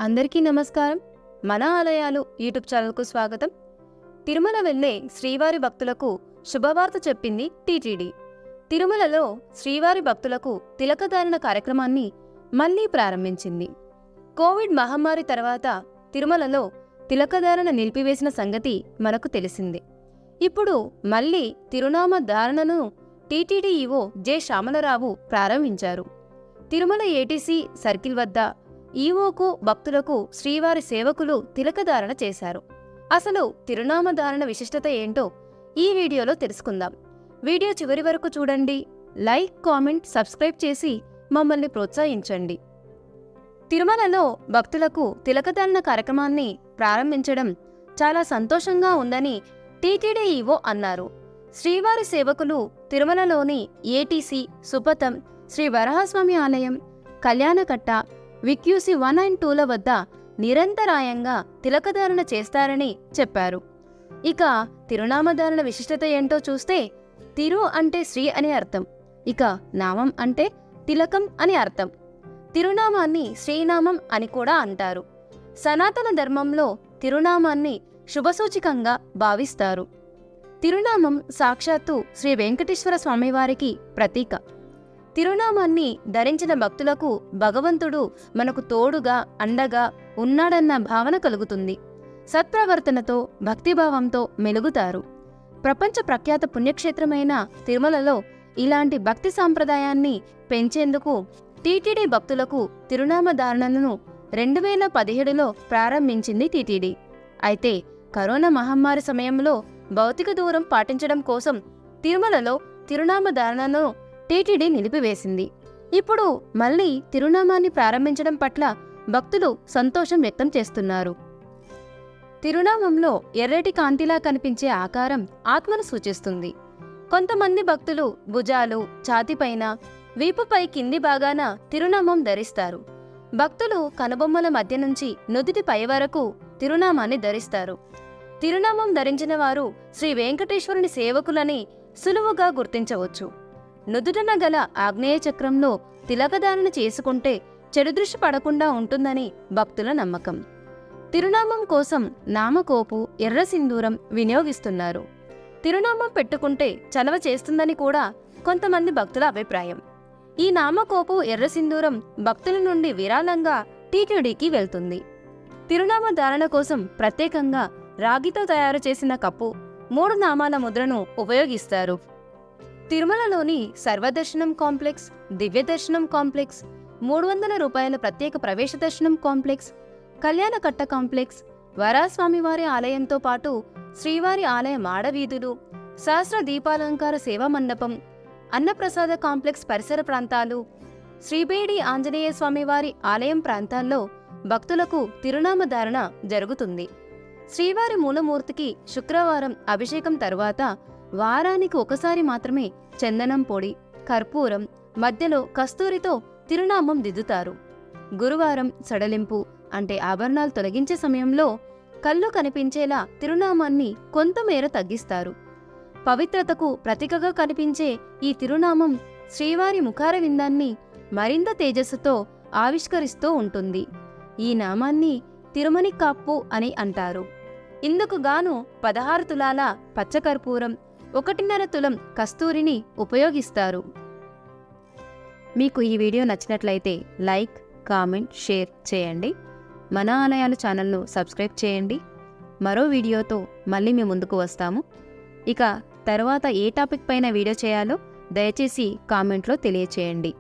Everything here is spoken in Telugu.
అందరికీ నమస్కారం. మన ఆలయాలు యూట్యూబ్ ఛానల్కు స్వాగతం. తిరుమల వెళ్లే శ్రీవారి భక్తులకు శుభవార్త చెప్పింది టీటీడీ. తిరుమలలో శ్రీవారి భక్తులకు తిలకధారణ కార్యక్రమాన్ని మళ్లీ ప్రారంభించింది. కోవిడ్ మహమ్మారి తర్వాత తిరుమలలో తిలకధారణ నిలిపివేసిన సంగతి మనకు తెలిసిందే. ఇప్పుడు మళ్లీ తిరునామ ధారణను టీటీడీ ఈవో జె శ్యామలరావు ప్రారంభించారు. తిరుమల ఏటీసీ సర్కిల్ వద్ద ఈవోకు భక్తులకు శ్రీవారి సేవకులు తిలకధారణ చేశారు. అసలు తిరునామధారణ విశిష్టత ఏంటో ఈ వీడియోలో తెలుసుకుందాం. వీడియో చివరి వరకు చూడండి. లైక్, కామెంట్, సబ్స్క్రైబ్ చేసి మమ్మల్ని ప్రోత్సహించండి. తిరుమలలో భక్తులకు తిలకధారణ కార్యక్రమాన్ని ప్రారంభించడం చాలా సంతోషంగా ఉందని టీటీడీ ఈవో అన్నారు. శ్రీవారి సేవకులు తిరుమలలోని ఏటీసీ, సుపథం, శ్రీ వరాహస్వామి ఆలయం, కళ్యాణకట్ట, విక్యూసి 1 and 2ల వద్ద నిరంతరాయంగా తిలకధారణ చేస్తారని చెప్పారు. ఇక తిరునామధారణ విశిష్టత ఏంటో చూస్తే, తిరు అంటే శ్రీ అని అర్థం, ఇక నామం అంటే తిలకం అని అర్థం. తిరునామాన్ని శ్రీనామం అని కూడా అంటారు. సనాతన ధర్మంలో తిరునామాన్ని శుభసూచికంగా భావిస్తారు. తిరునామం సాక్షాత్తు శ్రీ వెంకటేశ్వర స్వామివారికి ప్రతీక. తిరునామాన్ని ధరించిన భక్తులకు భగవంతుడు మనకు తోడుగా, అండగా ఉన్నాడన్న భావన కలుగుతుంది. సత్ప్రవర్తనతో, భక్తిభావంతో మెలుగుతారు. ప్రపంచ ప్రఖ్యాత పుణ్యక్షేత్రమైన తిరుమలలో ఇలాంటి భక్తి సాంప్రదాయాన్ని పెంచేందుకు టీటీడీ భక్తులకు తిరునామధారణను 2017లో ప్రారంభించింది టీటీడీ. అయితే కరోనా మహమ్మారి సమయంలో భౌతిక దూరం పాటించడం కోసం తిరుమలలో తిరునామధారణను టీటీడీ నిలిపివేసింది. ఇప్పుడు మళ్లీ తిరునామాన్ని ప్రారంభించడం పట్ల భక్తులు సంతోషం వ్యక్తం చేస్తున్నారు. తిరునామంలో ఎర్రటి కాంతిలా కనిపించే ఆకారం ఆత్మను సూచిస్తుంది. కొంతమంది భక్తులు భుజాలు, ఛాతీపైన, వీపుపై కింది భాగాన తిరునామం ధరిస్తారు. భక్తులు కనుబొమ్మల మధ్య నుంచి నుదిటి పై వరకు తిరునామాన్ని ధరిస్తారు. తిరునామం ధరించిన వారు శ్రీ వెంకటేశ్వరుని సేవకులని సులువుగా గుర్తించవచ్చు. నుదుటన గల ఆగ్నేయ చక్రంలో తిలకధారణ చేసుకుంటే చెడుదృష్టి పడకుండా ఉంటుందని భక్తుల నమ్మకం. తిరునామం కోసం నామకోపు, ఎర్ర సింధూరం వినియోగిస్తున్నారు. తిరునామం పెట్టుకుంటే చలవ చేస్తుందని కూడా కొంతమంది భక్తుల అభిప్రాయం. ఈ నామకోపు, ఎర్ర సింధూరం భక్తుల నుండి విరాళంగా టీటీడీకి వెళ్తుంది. తిరునామ ధారణ కోసం ప్రత్యేకంగా రాగితో తయారు చేసిన కప్పు, 3 నామాల ముద్రను ఉపయోగిస్తారు. తిరుమలలోని సర్వదర్శనం కాంప్లెక్స్, దివ్య దర్శనం కాంప్లెక్స్, 300 రూపాయల ప్రత్యేక ప్రవేశ దర్శనం కాంప్లెక్స్, కళ్యాణకట్ట కాంప్లెక్స్, వరాస్వామివారి ఆలయంతో పాటు శ్రీవారి ఆలయ మాడవీధులు, సహస్ర దీపాలంకార సేవా మండపం, అన్నప్రసాద కాంప్లెక్స్ పరిసర ప్రాంతాలు, శ్రీబేడి ఆంజనేయ స్వామివారి ఆలయం ప్రాంతాల్లో భక్తులకు తిరునామధారణ జరుగుతుంది. శ్రీవారి మూలమూర్తికి శుక్రవారం అభిషేకం తరువాత వారానికి ఒకసారి మాత్రమే చందనం పొడి, కర్పూరం, మధ్యలో కస్తూరితో తిరునామం దిద్దుతారు. గురువారం సడలింపు అంటే ఆభరణాలు తొలగించే సమయంలో కళ్ళు కనిపించేలా తిరునామాన్ని కొంతమేర తగ్గిస్తారు. పవిత్రతకు ప్రతీకగా కనిపించే ఈ తిరునామం శ్రీవారి ముఖార విందాన్ని మరింత తేజస్సుతో ఆవిష్కరిస్తూ ఉంటుంది. ఈ నామాన్ని తిరుమణి కాప్పు అని అంటారు. ఇందుకు గాను 16 తులాల పచ్చకర్పూరం, 1.5 తులం కస్తూరిని ఉపయోగిస్తారు. మీకు ఈ వీడియో నచ్చినట్లయితే లైక్, కామెంట్, షేర్ చేయండి. మన ఆలయాలు ఛానల్ను సబ్స్క్రైబ్ చేయండి. మరో వీడియోతో మళ్ళీ మేము ముందుకు వస్తాము. ఇక తర్వాత ఏ టాపిక్ పైన వీడియో చేయాలో దయచేసి కామెంట్లో తెలియచేయండి.